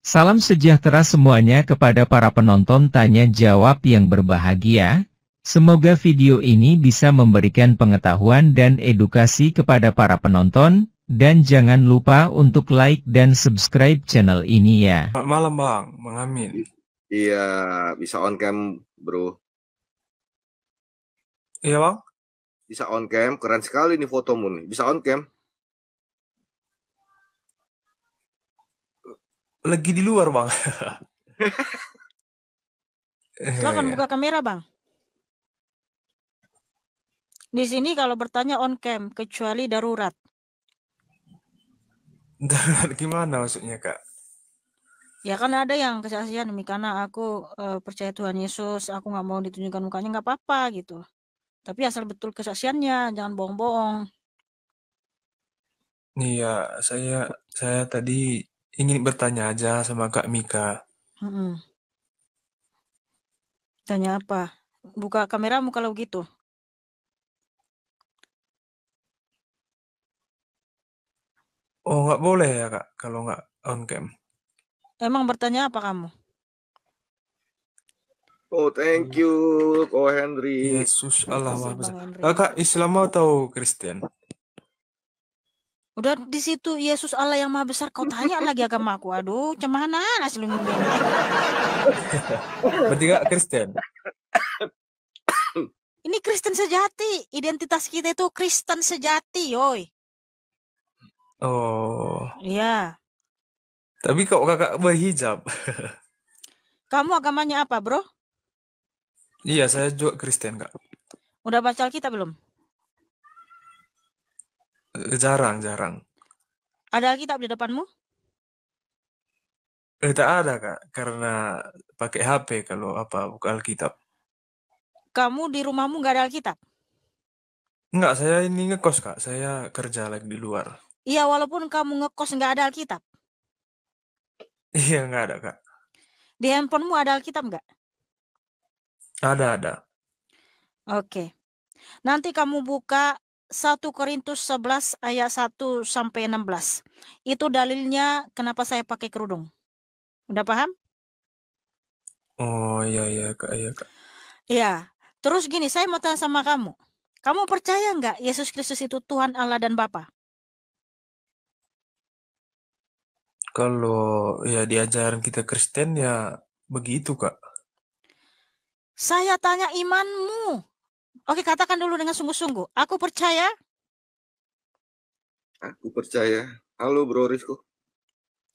Salam sejahtera semuanya kepada para penonton tanya jawab yang berbahagia. Semoga video ini bisa memberikan pengetahuan dan edukasi kepada para penonton, dan jangan lupa untuk like dan subscribe channel ini ya. Selamat malam Bang, Bang Amin. Iya, bisa on cam bro. Iya Bang? Bisa on cam, keren sekali nih fotomu nih. Bisa on cam. Lagi di luar Bang. Silakan buka kamera Bang. Di sini kalau bertanya on cam, kecuali darurat. Darurat gimana maksudnya Kak? Ya kan ada yang kesaksian, karena aku percaya Tuhan Yesus, aku nggak mau ditunjukkan mukanya, nggak apa-apa gitu. Tapi asal betul kesaksiannya, jangan bohong-bohong. Iya, saya tadi ingin bertanya aja sama Kak Mika. Tanya apa? Buka kameramu kalau gitu. Oh nggak boleh ya Kak, kalau nggak on cam. Emang bertanya apa kamu? Oh, thank you, Ko Henry. Yesus Allah Maha Besar. Bang Henry. Kakak Islam atau Kristen? Udah di situ Yesus Allah yang Maha Besar, kau tanya lagi agama aku. Aduh, cemana asli ngomongin. Berarti Kak Kristen? Ini Kristen sejati. Identitas kita itu Kristen sejati, yoi. Oh, Iya. tapi kok Kakak berhijab? Kamu agamanya apa, bro? Iya, saya juga Kristen Kak. Udah baca Alkitab belum? Jarang. Ada Alkitab di depanmu? Tak ada Kak, karena pakai HP kalau buka Alkitab. Kamu di rumahmu nggak ada Alkitab? Enggak, saya ini ngekos Kak, saya kerja lagi di luar. Iya, walaupun kamu ngekos nggak ada Alkitab. Iya, nggak ada Kak. Di handphonemu ada Alkitab nggak? Ada. Oke. Nanti kamu buka 1 Korintus 11 ayat 1 sampai 16. Itu dalilnya kenapa saya pakai kerudung. Udah paham? Oh iya Kak, iya Kak. Iya. Terus gini, saya mau tanya sama kamu. Kamu percaya nggak Yesus Kristus itu Tuhan Allah dan Bapa? Kalau ya di ajaran kita Kristen ya begitu Kak. Saya tanya imanmu. Oke, katakan dulu dengan sungguh-sungguh. Aku percaya. Aku percaya. Halo Bro Rizko.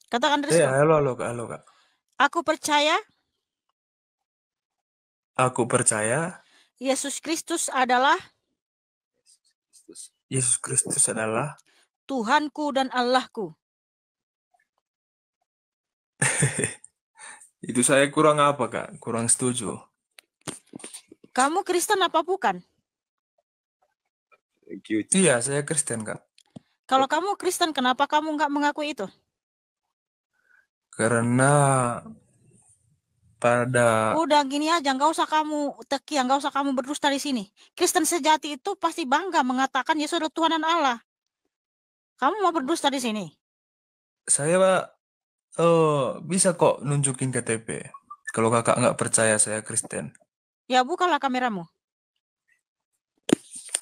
Katakan Rizko. Ya, halo Kak. Aku percaya. Aku percaya Yesus Kristus adalah Tuhanku dan Allahku. Itu saya kurang apa Kak? Kurang setuju. Kamu Kristen apa bukan? Thank you. Iya, saya Kristen Kak. Kalau kamu Kristen, kenapa kamu nggak mengakui itu? Karena pada Udah gini aja, nggak usah kamu teki, nggak usah kamu berdusta di sini. Kristen sejati itu pasti bangga mengatakan Yesus adalah Tuhan dan Allah. Kamu mau berdusta di sini? saya bisa kok nunjukin KTP. Kalau kakak nggak percaya saya Kristen. Ya bukalah kameramu.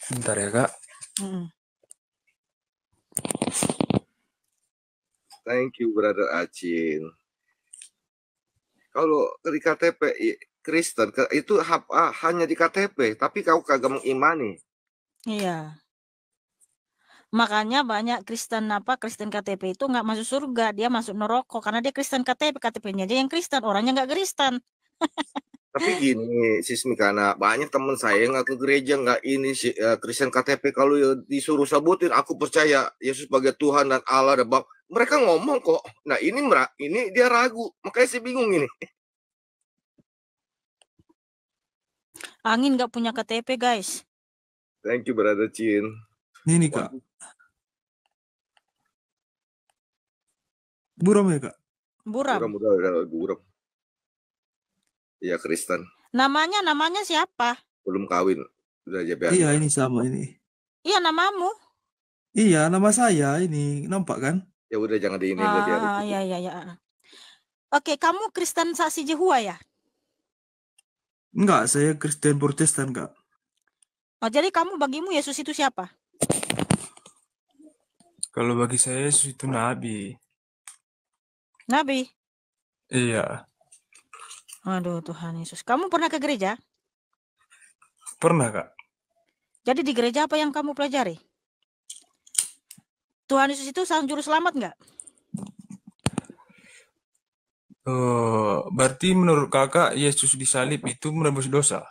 Bentar ya Kak. Thank you Brother Acin. Kalau di KTP Kristen itu hanya di KTP, tapi kau kagak mengimani. Iya. Makanya banyak Kristen KTP itu nggak masuk surga, dia masuk neraka karena dia Kristen KTP-nya dia yang Kristen, orangnya nggak Kristen. Tapi gini, Sis Mikana, banyak teman saya yang nggak ke gereja, nggak ini Kristen KTP, kalau disuruh sebutin, aku percaya Yesus sebagai Tuhan dan Allah dan Bapa, mereka ngomong kok. Nah ini dia ragu, makanya saya bingung ini. Angin nggak punya KTP guys. Thank you Brother Chin. Ini Kak. Buram ya Kak? Buram. Iya Kristen. Namanya siapa? Belum kawin. Udah aja biar. Iya ini sama ini. Iya namamu. Iya nama saya ini, nampak kan? Ya udah jangan diinin. Iya. Oke, kamu Kristen Saksi Jehova ya? Enggak, saya Kristen Protestan, Kak. Oh, jadi bagimu Yesus itu siapa? Kalau bagi saya Yesus itu nabi. Nabi. Iya, Aduh Tuhan Yesus. Kamu pernah ke gereja? pernah, Kak. Jadi di gereja apa yang kamu pelajari? Tuhan Yesus itu sang juru selamat nggak? Berarti menurut Kakak Yesus disalib itu menebus dosa?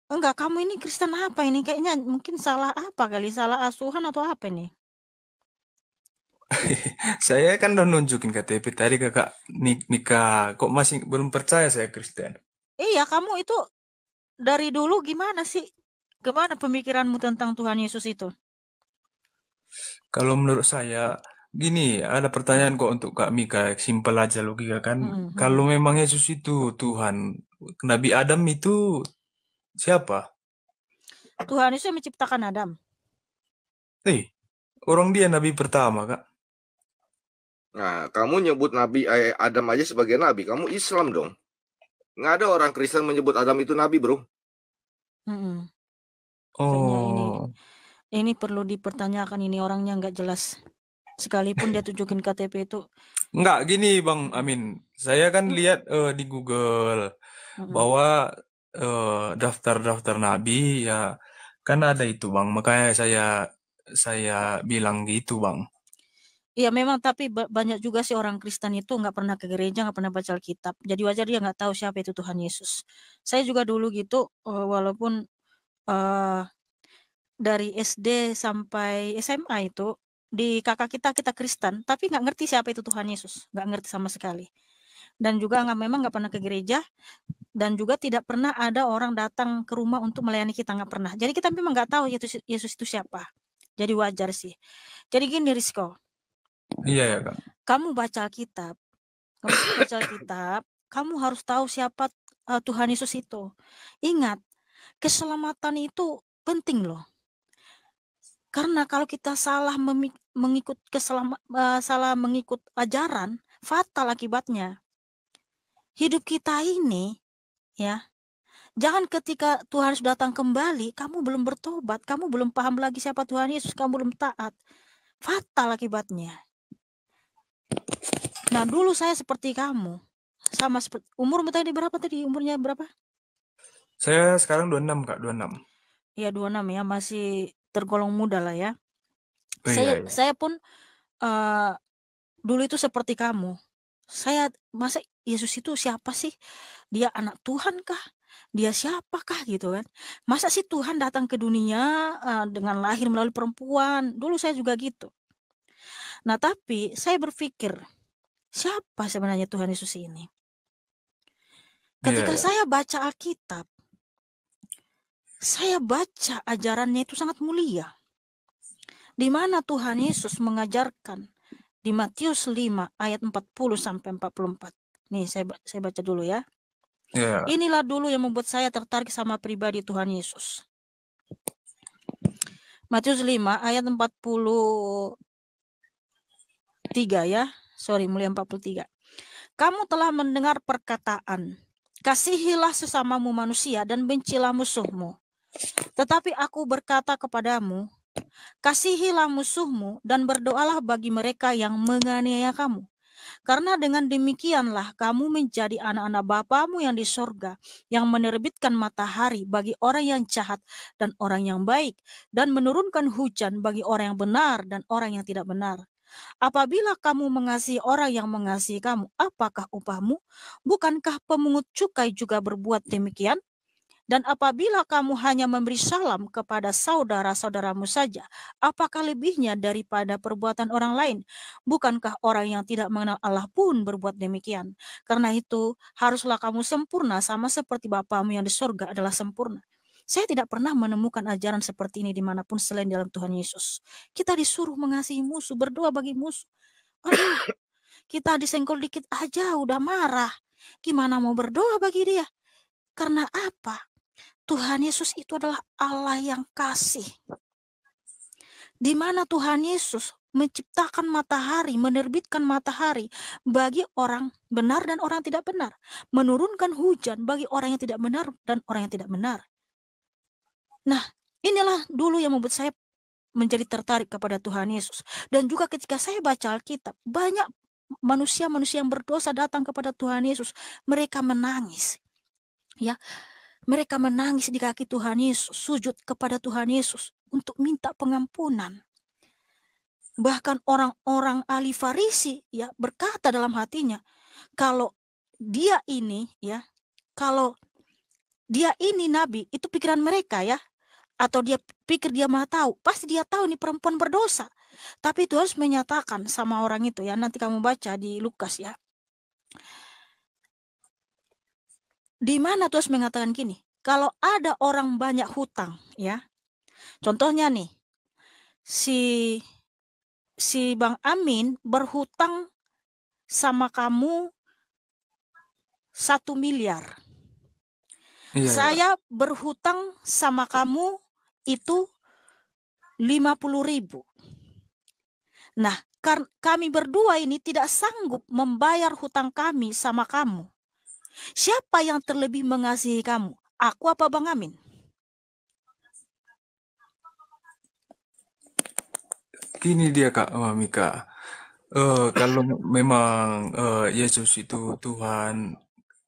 Enggak, kamu ini Kristen apa ini? Kayaknya mungkin salah apa kali? Salah asuhan atau apa ini? Saya kan udah nunjukin KTP tadi Kakak nikah. Kok masih belum percaya saya Kristen? Iya, kamu itu dari dulu gimana sih? Gimana pemikiranmu tentang Tuhan Yesus itu? Kalau menurut saya, gini, ada pertanyaan kok untuk Kak Mika, simpel aja logika kan. Kalau memang Yesus itu Tuhan, Nabi Adam itu siapa? Tuhan Yesus yang menciptakan Adam. Orang dia Nabi pertama, Kak. Nah, kamu nyebut Nabi Adam aja sebagai nabi, kamu Islam dong. Nggak ada orang Kristen menyebut Adam itu nabi, bro. Kayaknya Oh, ini perlu dipertanyakan, ini orangnya nggak jelas. Sekalipun dia tunjukin KTP itu. enggak gini Bang Amin. Saya kan lihat di Google bahwa daftar-daftar nabi ya kan ada itu Bang. Makanya saya bilang gitu Bang. Iya memang, tapi banyak juga sih orang Kristen itu nggak pernah ke gereja, nggak pernah baca Alkitab. Jadi wajar dia nggak tahu siapa itu Tuhan Yesus. Saya juga dulu gitu, walaupun dari SD sampai SMA itu di kakak kita Kristen, tapi nggak ngerti siapa itu Tuhan Yesus, nggak ngerti sama sekali. Dan juga memang nggak pernah ke gereja, dan juga tidak pernah ada orang datang ke rumah untuk melayani kita, nggak pernah. Jadi kita memang nggak tahu Yesus itu siapa. Jadi wajar sih. Jadi gini Rizko, Iya ya Kak. kamu baca Alkitab, kamu harus tahu siapa Tuhan Yesus itu. Ingat, keselamatan itu penting loh. Karena kalau kita salah mengikut ajaran, fatal akibatnya. Hidup kita ini, ya, jangan ketika Tuhan sudah datang kembali, kamu belum bertobat, kamu belum paham lagi siapa Tuhan Yesus, kamu belum taat. Fatal akibatnya. Nah, dulu saya seperti kamu. Sama seperti umurmu tadi berapa tadi? Umurnya berapa? Saya sekarang 26 Kak, 26. Ya 26 ya, masih tergolong muda lah ya. Iya. Saya pun dulu itu seperti kamu. Saya masa Yesus itu siapa sih? Dia anak Tuhan kah? Dia siapakah gitu kan? Masa sih Tuhan datang ke dunia dengan lahir melalui perempuan? Dulu saya juga gitu. Nah, tapi saya berpikir, siapa sebenarnya Tuhan Yesus ini? Ketika saya baca Alkitab, saya baca ajarannya itu sangat mulia. Di mana Tuhan Yesus mengajarkan di Matius 5 ayat 40 sampai 44. Nih saya baca dulu ya. Inilah dulu yang membuat saya tertarik sama pribadi Tuhan Yesus. Matius 5 ayat 43 ya. Mulai 43. Kamu telah mendengar perkataan, kasihilah sesamamu manusia dan bencilah musuhmu. Tetapi aku berkata kepadamu, kasihilah musuhmu dan berdoalah bagi mereka yang menganiaya kamu. Karena dengan demikianlah kamu menjadi anak-anak Bapamu yang di sorga, yang menerbitkan matahari bagi orang yang jahat dan orang yang baik, dan menurunkan hujan bagi orang yang benar dan orang yang tidak benar. Apabila kamu mengasihi orang yang mengasihi kamu, apakah upahmu? Bukankah pemungut cukai juga berbuat demikian? Dan apabila kamu hanya memberi salam kepada saudara-saudaramu saja, apakah lebihnya daripada perbuatan orang lain? Bukankah orang yang tidak mengenal Allah pun berbuat demikian? Karena itu, haruslah kamu sempurna sama seperti Bapamu yang di surga adalah sempurna. Saya tidak pernah menemukan ajaran seperti ini dimanapun selain dalam Tuhan Yesus. Kita disuruh mengasihi musuh, berdoa bagi musuh. Aduh, kita disenggol dikit aja udah marah. Gimana mau berdoa bagi dia? Karena apa? Tuhan Yesus itu adalah Allah yang kasih. Di mana Tuhan Yesus menciptakan matahari, menerbitkan matahari bagi orang benar dan orang tidak benar, menurunkan hujan bagi orang yang tidak benar dan orang yang tidak benar. Nah, inilah dulu yang membuat saya menjadi tertarik kepada Tuhan Yesus. Dan juga ketika saya baca Alkitab, banyak manusia-manusia yang berdosa datang kepada Tuhan Yesus. Mereka menangis. Ya, mereka menangis di kaki Tuhan Yesus, sujud kepada Tuhan Yesus untuk minta pengampunan. Bahkan orang-orang ahli Farisi ya berkata dalam hatinya, kalau dia ini nabi, itu pikiran mereka ya, atau dia pikir dia maha tahu, pasti dia tahu nih perempuan berdosa. Tapi Tuhan harus menyatakan sama orang itu ya, nanti kamu baca di Lukas ya. Di mana Tuhan mengatakan gini, kalau ada orang banyak hutang ya, contohnya nih, si Bang Amin berhutang sama kamu 1 miliar. Iya, Saya berhutang sama kamu itu 50.000. Nah, kami berdua ini tidak sanggup membayar hutang kami sama kamu. Siapa yang terlebih mengasihi kamu? Aku apa Bang Amin? Gini dia Kak Mika. Kalau memang Yesus itu Tuhan,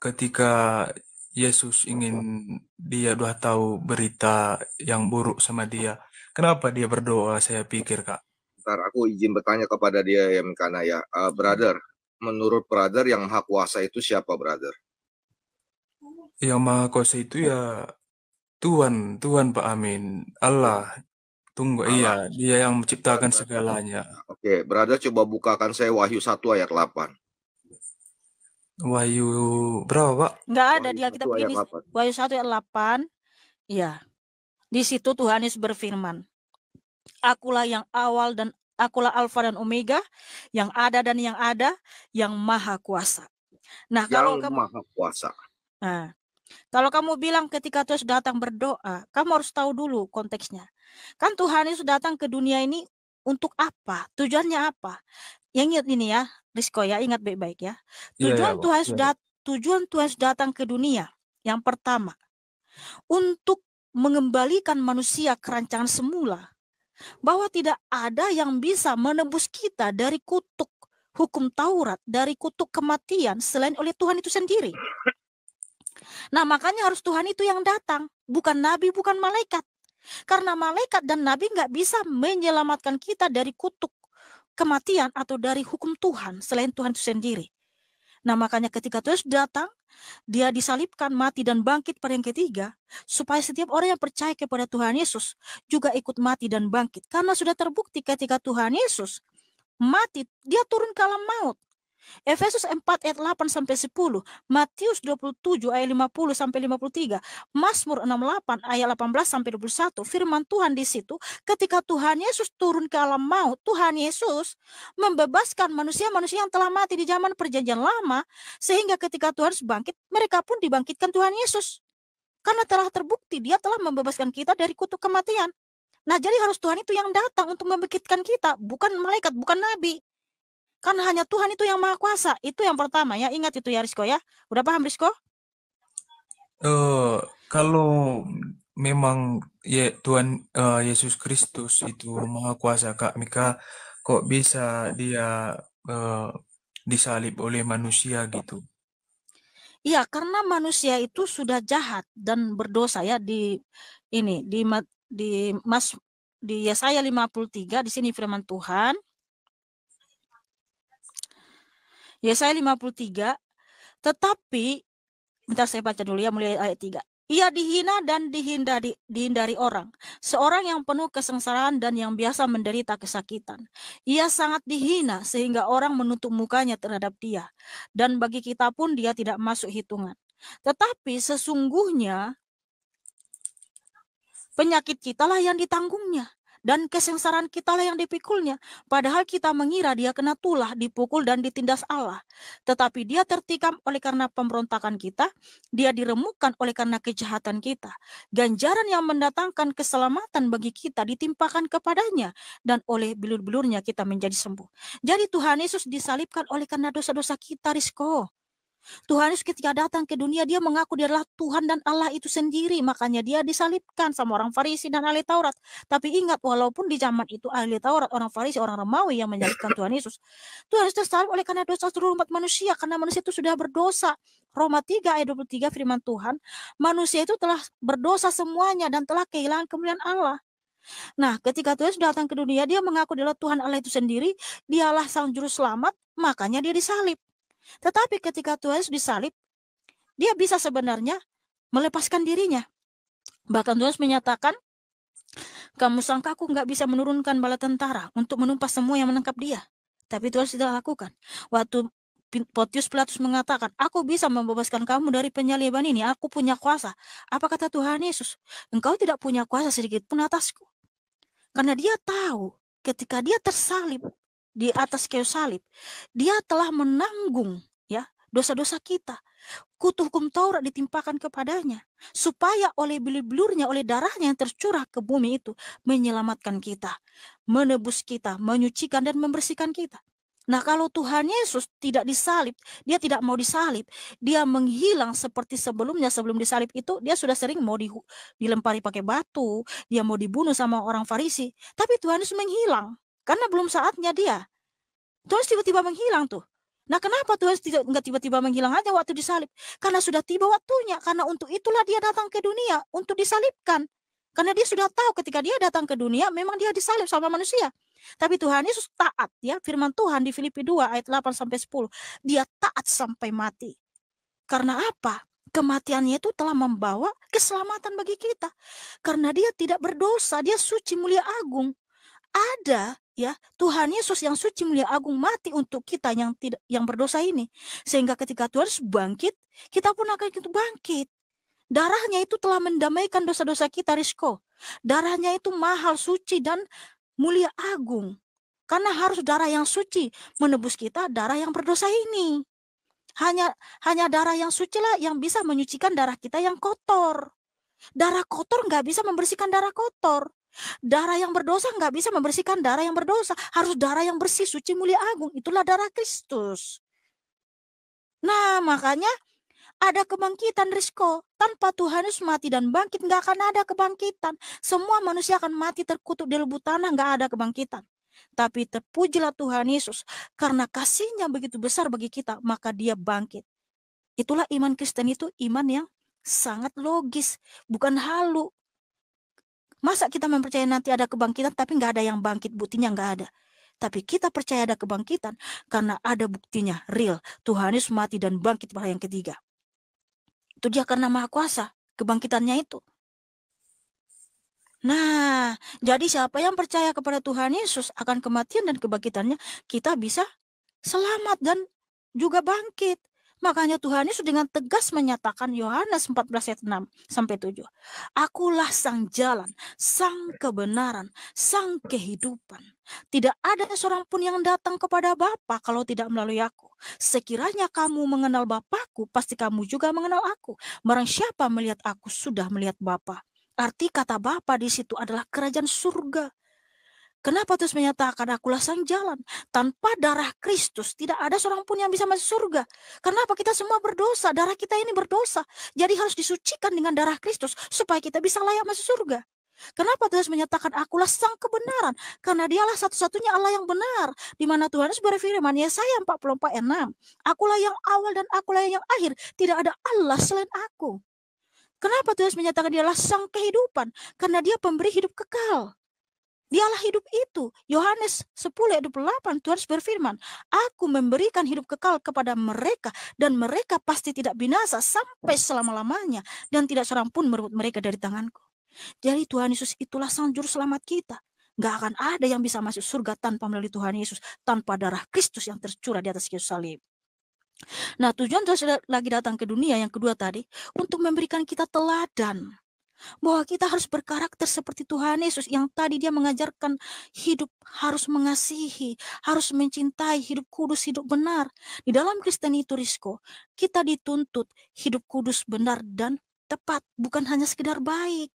ketika Yesus dia udah tahu berita yang buruk sama dia, kenapa dia berdoa? Saya pikir Kak. Ntar aku izin bertanya kepada dia ya Mikana ya. Brother, menurut brother yang maha kuasa itu siapa brother? Yang Maha Kuasa itu ya Tuhan Pak Amin, Allah. Tunggu, Allah. iya, dia yang menciptakan segalanya. Oke, brother coba bukakan saya Wahyu 1 ayat 8. Wahyu berapa Pak? Enggak ada Wahyu di Alkitab 1 ayat ini. 8. Wahyu 1 ayat 8. Ya. Di situ Tuhan Yesus berfirman, Akulah yang awal dan akulah Alfa dan Omega, yang ada dan yang ada, yang maha kuasa. Nah, kalau Yang maha kuasa. Nah, kalau kamu bilang ketika Tuhan datang berdoa, kamu harus tahu dulu konteksnya. Kan Tuhan Yesus datang ke dunia ini untuk apa? Tujuannya apa? Yang ingat ini ya, Rizko ya, ingat baik-baik ya. Tujuan Tuhan Yesus datang ke dunia. Yang pertama, untuk mengembalikan manusia ke rancangan semula. Bahwa tidak ada yang bisa menebus kita dari kutuk hukum Taurat, dari kutuk kematian selain oleh Tuhan itu sendiri. Nah, makanya harus Tuhan itu yang datang, bukan nabi, bukan malaikat. Karena malaikat dan nabi nggak bisa menyelamatkan kita dari kutuk kematian atau dari hukum Tuhan selain Tuhan itu sendiri. Nah, makanya ketika Tuhan datang, dia disalibkan, mati dan bangkit pada yang ketiga, supaya setiap orang yang percaya kepada Tuhan Yesus juga ikut mati dan bangkit. Karena sudah terbukti ketika Tuhan Yesus mati, dia turun ke alam maut. Efesus 4 ayat 8 sampai 10, Matius 27 ayat 50 sampai 53, Mazmur 68 ayat 18 sampai 21. Firman Tuhan di situ, ketika Tuhan Yesus turun ke alam maut, Tuhan Yesus membebaskan manusia-manusia yang telah mati di zaman Perjanjian Lama, sehingga ketika Tuhan bangkit, mereka pun dibangkitkan Tuhan Yesus. Karena telah terbukti dia telah membebaskan kita dari kutuk kematian. Nah, jadi harus Tuhan itu yang datang untuk membangkitkan kita, bukan malaikat, bukan nabi. Karena hanya Tuhan itu yang maha kuasa. Itu yang pertama ya. Ingat itu ya Rizko ya. Udah paham Rizko? Kalau memang ya Tuhan Yesus Kristus itu maha kuasa Kak Mika, kok bisa dia disalib oleh manusia gitu? Iya, karena manusia itu sudah jahat dan berdosa ya di Yesaya 53 di sini firman Tuhan. Yesaya 53, tetapi bentar saya baca dulu ya mulai ayat 3. Ia dihina dan dihindari orang, seorang yang penuh kesengsaraan dan yang biasa menderita kesakitan. Ia sangat dihina sehingga orang menutup mukanya terhadap dia, dan bagi kita pun dia tidak masuk hitungan. Tetapi sesungguhnya penyakit kita lah yang ditanggungnya, dan kesengsaraan kita lah yang dipikulnya. Padahal kita mengira dia kena tulah, dipukul dan ditindas Allah. Tetapi dia tertikam oleh karena pemberontakan kita, dia diremukkan oleh karena kejahatan kita. Ganjaran yang mendatangkan keselamatan bagi kita ditimpakan kepadanya, dan oleh bilur-bilurnya kita menjadi sembuh. Jadi Tuhan Yesus disalibkan oleh karena dosa-dosa kita, Rizko. Tuhan Yesus ketika datang ke dunia, dia mengaku dia adalah Tuhan dan Allah itu sendiri. Makanya dia disalibkan sama orang Farisi dan ahli Taurat. Tapi ingat, walaupun di zaman itu ahli Taurat, orang Farisi, orang Romawi yang menyalibkan Tuhan Yesus, Tuhan Yesus tersalib oleh karena dosa seluruh umat manusia. Karena manusia itu sudah berdosa. Roma 3 ayat 23 firman Tuhan, manusia itu telah berdosa semuanya dan telah kehilangan kemuliaan Allah. Nah, ketika Tuhan Yesus datang ke dunia, dia mengaku dia adalah Tuhan Allah itu sendiri, dialah sang juru selamat, makanya dia disalib. Tetapi ketika Tuhan Yesus disalib, dia bisa sebenarnya melepaskan dirinya. Bahkan Tuhan Yesus menyatakan, kamu sangka aku nggak bisa menurunkan bala tentara untuk menumpas semua yang menangkap dia. Tapi Tuhan Yesus tidak lakukan. Waktu Pontius Pilatus mengatakan, aku bisa membebaskan kamu dari penyaliban ini, aku punya kuasa. Apa kata Tuhan Yesus? Engkau tidak punya kuasa sedikit pun atasku. Karena dia tahu ketika dia tersalib di atas kayu salib, dia telah menanggung ya dosa-dosa kita. Kutuk hukum Taurat ditimpakan kepadanya, supaya oleh bilur-bilurnya, oleh darahnya yang tercurah ke bumi itu, menyelamatkan kita, menebus kita, menyucikan dan membersihkan kita. Nah, kalau Tuhan Yesus tidak disalib, dia tidak mau disalib, dia menghilang seperti sebelumnya. Sebelum disalib itu, dia sudah sering mau dilempari pakai batu, dia mau dibunuh sama orang Farisi. Tapi Tuhan Yesus menghilang, karena belum saatnya dia. Tuhan Yesus tiba-tiba menghilang tuh. Nah, kenapa Tuhan nggak tiba-tiba menghilang aja waktu disalib? Karena sudah tiba waktunya. Karena untuk itulah dia datang ke dunia, untuk disalibkan. Karena dia sudah tahu ketika dia datang ke dunia, memang dia disalib sama manusia. Tapi Tuhan Yesus taat ya. Firman Tuhan di Filipi 2 ayat 8-10. Dia taat sampai mati. Karena apa? Kematiannya itu telah membawa keselamatan bagi kita. Karena dia tidak berdosa, dia suci, mulia, agung. Ada ya Tuhan Yesus yang suci, mulia, agung mati untuk kita yang berdosa ini, sehingga ketika Tuhan Yesus bangkit, kita pun akan itu bangkit. Darahnya itu telah mendamaikan dosa-dosa kita, Rizko. Darahnya itu mahal, suci dan mulia, agung. Karena harus darah yang suci menebus kita, darah yang berdosa ini. Hanya darah yang suci lah yang bisa menyucikan darah kita yang kotor. Darah kotor nggak bisa membersihkan darah kotor. Darah yang berdosa nggak bisa membersihkan darah yang berdosa. Harus darah yang bersih, suci, mulia, agung. Itulah darah Kristus. Nah, makanya ada kebangkitan, Rizko. Tanpa Tuhan Yesus mati dan bangkit, nggak akan ada kebangkitan. Semua manusia akan mati terkutuk di lembut tanah, nggak ada kebangkitan. Tapi terpujilah Tuhan Yesus. Karena kasih-Nya begitu besar bagi kita, maka dia bangkit. Itulah iman Kristen itu, iman yang sangat logis, bukan halu. Masa kita mempercayai nanti ada kebangkitan tapi nggak ada yang bangkit, buktinya nggak ada. Tapi kita percaya ada kebangkitan karena ada buktinya, real. Tuhan Yesus mati dan bangkit pada yang ketiga. Itu dia karena Maha Kuasa, kebangkitannya itu. Nah, jadi siapa yang percaya kepada Tuhan Yesus akan kematian dan kebangkitannya, kita bisa selamat dan juga bangkit. Makanya Tuhan Yesus dengan tegas menyatakan Yohanes 14 ayat 6-7. Akulah sang jalan, sang kebenaran, sang kehidupan. Tidak ada seorang pun yang datang kepada Bapa kalau tidak melalui aku. Sekiranya kamu mengenal Bapakku, pasti kamu juga mengenal aku. Barang siapa melihat aku sudah melihat Bapa. Arti kata Bapa di situ adalah kerajaan surga. Kenapa terus menyatakan akulah sang jalan? Tanpa darah Kristus tidak ada seorang pun yang bisa masuk surga. Kenapa? Kita semua berdosa, darah kita ini berdosa. Jadi harus disucikan dengan darah Kristus supaya kita bisa layak masuk surga. Kenapa terus menyatakan akulah sang kebenaran? Karena dialah satu-satunya Allah yang benar. Di mana Tuhan Yesus berfirman, Yesaya 44 ayat 6. Akulah yang awal dan akulah yang akhir. Tidak ada Allah selain aku. Kenapa Tuhan menyatakan dialah sang kehidupan? Karena dia pemberi hidup kekal. Dialah hidup itu. Yohanes 10 ayat 28 Tuhan berfirman, aku memberikan hidup kekal kepada mereka dan mereka pasti tidak binasa sampai selama-lamanya dan tidak seorang pun merebut mereka dari tanganku. Jadi Tuhan Yesus itulah sang juru selamat kita. Gak akan ada yang bisa masuk surga tanpa melalui Tuhan Yesus, tanpa darah Kristus yang tercurah di atas kayu salib. Nah, tujuan Tuhan lagi datang ke dunia yang kedua tadi untuk memberikan kita teladan. bahwa kita harus berkarakter seperti Tuhan Yesus yang tadi dia mengajarkan hidup harus mengasihi, harus mencintai, hidup kudus, hidup benar. Di dalam Kristen itu, Rizko, kita dituntut hidup kudus, benar, dan tepat, bukan hanya sekedar baik.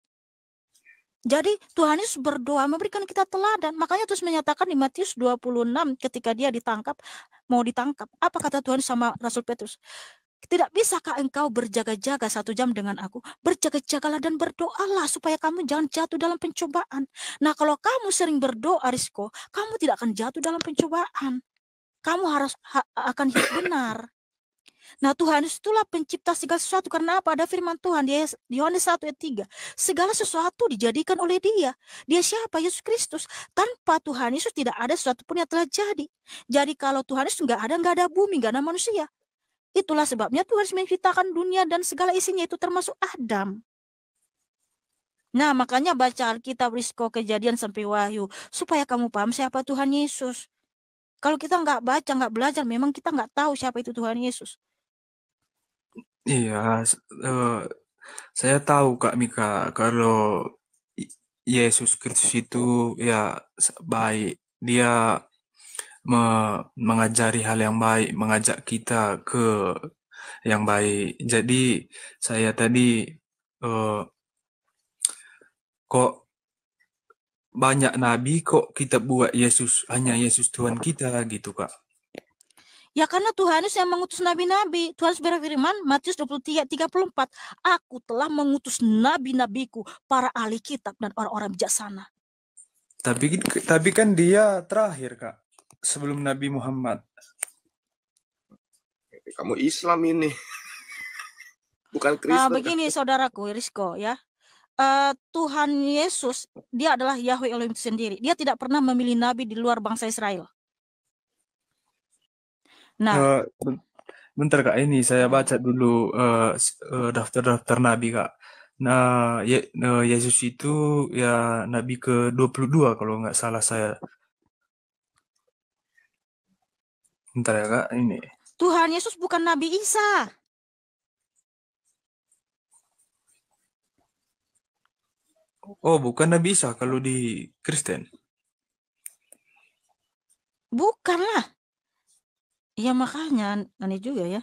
Jadi Tuhan Yesus berdoa memberikan kita teladan. Makanya terus menyatakan di Matius 26 ketika dia mau ditangkap. Apa kata Tuhan sama Rasul Petrus? Tidak bisakah engkau berjaga-jaga 1 jam dengan aku? Berjaga-jagalah dan berdoalah supaya kamu jangan jatuh dalam pencobaan. Nah, kalau kamu sering berdoa, Rizko, kamu tidak akan jatuh dalam pencobaan. Kamu akan hidup benar. Nah, Tuhan itulah pencipta segala sesuatu. Karena apa? Ada firman Tuhan di Yohanes 1 ayat 3. Segala sesuatu dijadikan oleh dia. Dia siapa? Yesus Kristus. Tanpa Tuhan Yesus tidak ada sesuatu pun yang telah jadi. Jadi kalau Tuhan Yesus nggak ada bumi, nggak ada manusia. Itulah sebabnya Tuhan menciptakan dunia dan segala isinya, itu termasuk Adam. Nah, makanya baca Alkitab, Rizko, Kejadian sampai Wahyu, supaya kamu paham siapa Tuhan Yesus. Kalau kita nggak baca, nggak belajar, memang kita nggak tahu siapa itu Tuhan Yesus. Iya, saya tahu Kak Mika, kalau Yesus Kristus itu ya baik. Dia mengajari hal yang baik, mengajak kita ke yang baik. Jadi saya tadi kok banyak nabi, kok kita buat hanya Yesus Tuhan kita gitu, Kak. Ya karena Tuhan Yesus yang mengutus nabi-nabi. Tuhan berfirman Matius 23:34, aku telah mengutus nabi-nabiku, para ahli kitab dan orang-orang bijaksana. Tapi kan dia terakhir, Kak, sebelum Nabi Muhammad. Kamu Islam ini. Bukan Kristen. Begini saudaraku, Rizko, ya. Tuhan Yesus, dia adalah Yahweh Elohim itu sendiri. Dia tidak pernah memilih nabi di luar bangsa Israel. Nah, bentar Kak, ini saya baca dulu daftar-daftar nabi, Kak. Nah, Yesus itu ya nabi ke-22 kalau nggak salah saya. Bentar ya Kak, ini. Tuhan Yesus bukan Nabi Isa. Oh, bukan Nabi Isa kalau di Kristen. Bukanlah. Ya makanya aneh juga ya.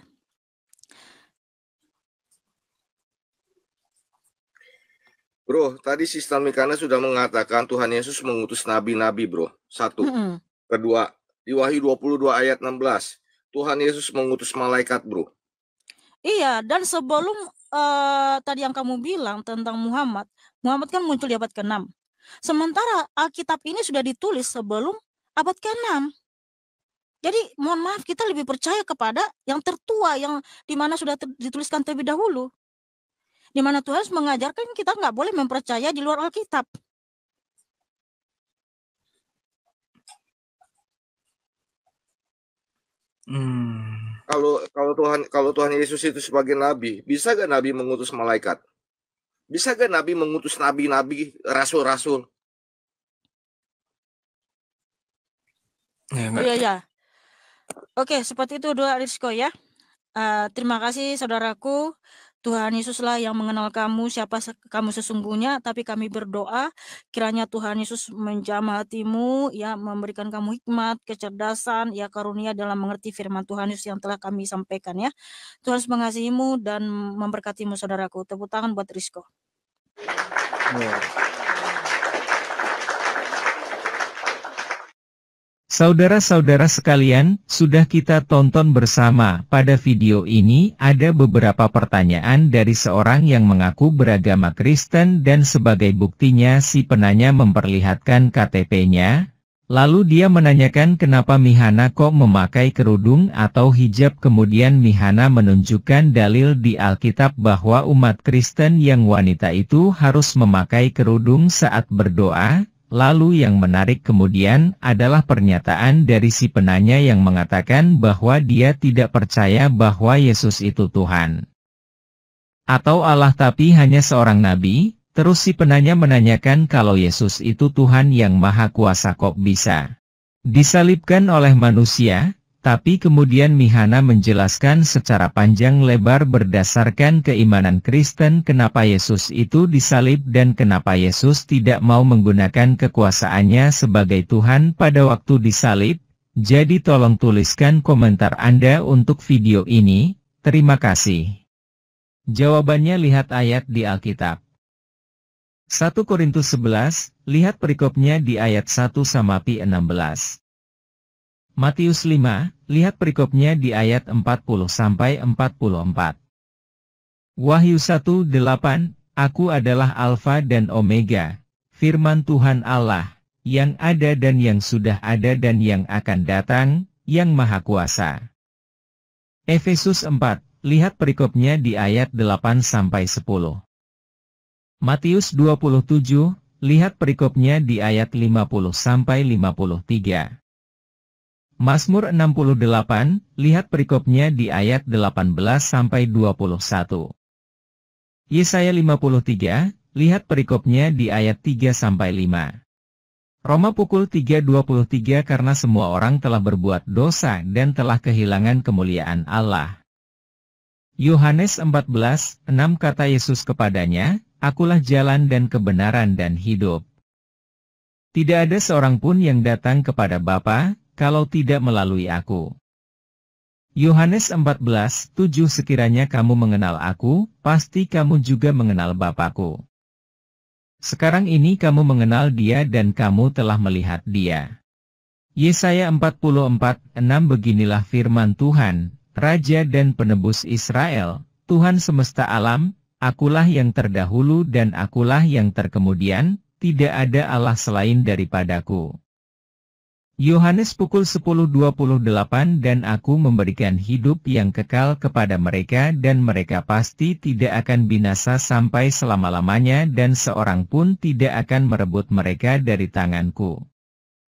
Bro, tadi Sister Mikana sudah mengatakan Tuhan Yesus mengutus nabi-nabi, bro. 1. Kedua, di Wahyu 22 ayat 16, Tuhan Yesus mengutus malaikat, bro. Iya, dan sebelum tadi yang kamu bilang tentang Muhammad kan muncul di abad ke-6. Sementara Alkitab ini sudah ditulis sebelum abad ke-6. Jadi mohon maaf, kita lebih percaya kepada yang tertua, yang dimana sudah dituliskan terlebih dahulu. Dimana Tuhan mengajarkan kita nggak boleh mempercaya di luar Alkitab. Kalau Tuhan Yesus itu sebagai nabi, bisa gak nabi mengutus malaikat? Bisa gak nabi mengutus nabi-nabi, rasul-rasul? Iya. Oke, seperti itu doa Rizko ya. Terima kasih saudaraku. Tuhan Yesuslah yang mengenal kamu, siapa kamu sesungguhnya, tapi kami berdoa kiranya Tuhan Yesus menjamah hatimu, ya, memberikan kamu hikmat, kecerdasan, ya, karunia dalam mengerti firman Tuhan Yesus yang telah kami sampaikan ya. Tuhan Yesus mengasihimu dan memberkatimu saudaraku. Tepuk tangan buat Rizko. Saudara-saudara sekalian, sudah kita tonton bersama. Pada video ini ada beberapa pertanyaan dari seorang yang mengaku beragama Kristen dan sebagai buktinya si penanya memperlihatkan KTP-nya. Lalu dia menanyakan kenapa Mihana kok memakai kerudung atau hijab, kemudian Mihana menunjukkan dalil di Alkitab bahwa umat Kristen yang wanita itu harus memakai kerudung saat berdoa. Lalu yang menarik kemudian adalah pernyataan dari si penanya yang mengatakan bahwa dia tidak percaya bahwa Yesus itu Tuhan atau Allah tapi hanya seorang nabi. Terus si penanya menanyakan kalau Yesus itu Tuhan yang Maha Kuasa kok bisa disalibkan oleh manusia. Tapi kemudian Mihana menjelaskan secara panjang lebar berdasarkan keimanan Kristen kenapa Yesus itu disalib dan kenapa Yesus tidak mau menggunakan kekuasaannya sebagai Tuhan pada waktu disalib. Jadi tolong tuliskan komentar Anda untuk video ini. Terima kasih. Jawabannya lihat ayat di Alkitab. 1 Korintus 11, lihat perikopnya di ayat 1-16. Matius 5, lihat perikopnya di ayat 40-44. Wahyu 1:8, Aku adalah Alfa dan Omega, firman Tuhan Allah, yang ada dan yang sudah ada dan yang akan datang, yang Maha Kuasa. Efesus 4, lihat perikopnya di ayat 8-10. Matius 27, lihat perikopnya di ayat 50-53. Mazmur 68, lihat perikopnya di ayat 18-21. Yesaya 53, lihat perikopnya di ayat 3-5. Roma pukul 3:23 karena semua orang telah berbuat dosa dan telah kehilangan kemuliaan Allah. Yohanes 14:6 kata Yesus kepadanya, Akulah jalan dan kebenaran dan hidup. Tidak ada seorang pun yang datang kepada Bapa, kalau tidak melalui aku. Yohanes 14:7 Sekiranya kamu mengenal aku, pasti kamu juga mengenal Bapa-Ku. Sekarang ini kamu mengenal Dia dan kamu telah melihat Dia. Yesaya 44:6 Beginilah firman Tuhan, Raja dan Penebus Israel, Tuhan semesta alam, Akulah yang terdahulu dan Akulah yang terkemudian, tidak ada Allah selain daripadaku. Yohanes pukul 10:28 Dan aku memberikan hidup yang kekal kepada mereka dan mereka pasti tidak akan binasa sampai selama-lamanya dan seorang pun tidak akan merebut mereka dari tanganku.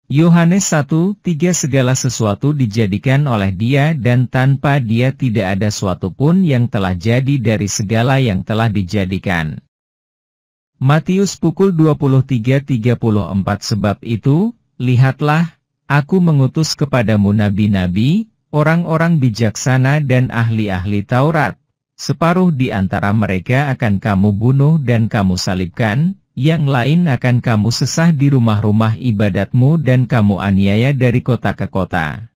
Yohanes 1:3 Segala sesuatu dijadikan oleh Dia dan tanpa Dia tidak ada suatu pun yang telah jadi dari segala yang telah dijadikan. Matius pukul 23:34 Sebab itu, lihatlah, Aku mengutus kepadamu nabi-nabi, orang-orang bijaksana dan ahli-ahli Taurat. Separuh di antara mereka akan kamu bunuh dan kamu salibkan, yang lain akan kamu sesah di rumah-rumah ibadatmu dan kamu aniaya dari kota ke kota.